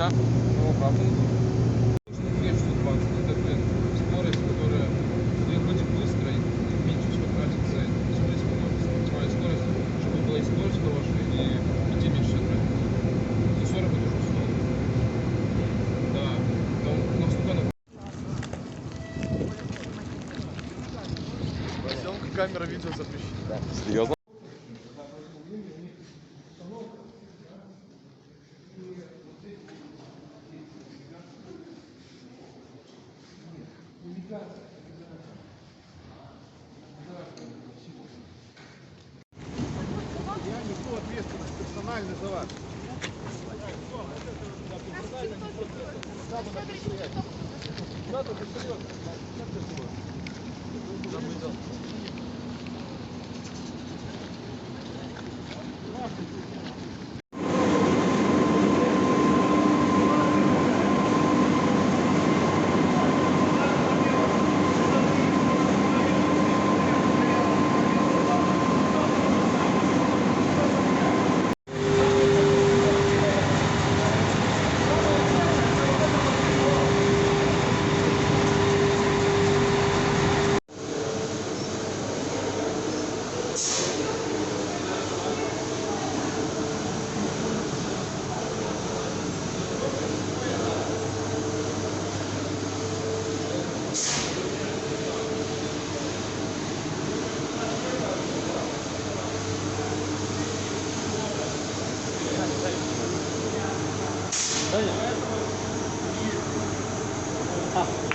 часа? Ну, правда. 120. Это, блин, скорость, которая вроде быстрая, меньше всего тратится. Смотрите, максимальная скорость, чтобы была и скорость хорошая, и идти меньше всего тратится. За 40 это уже снова. Да, там насколько она... Съемка камера, видео запрещена. Да. Серьезно? Я несу ответственность персонально за вас. Ah.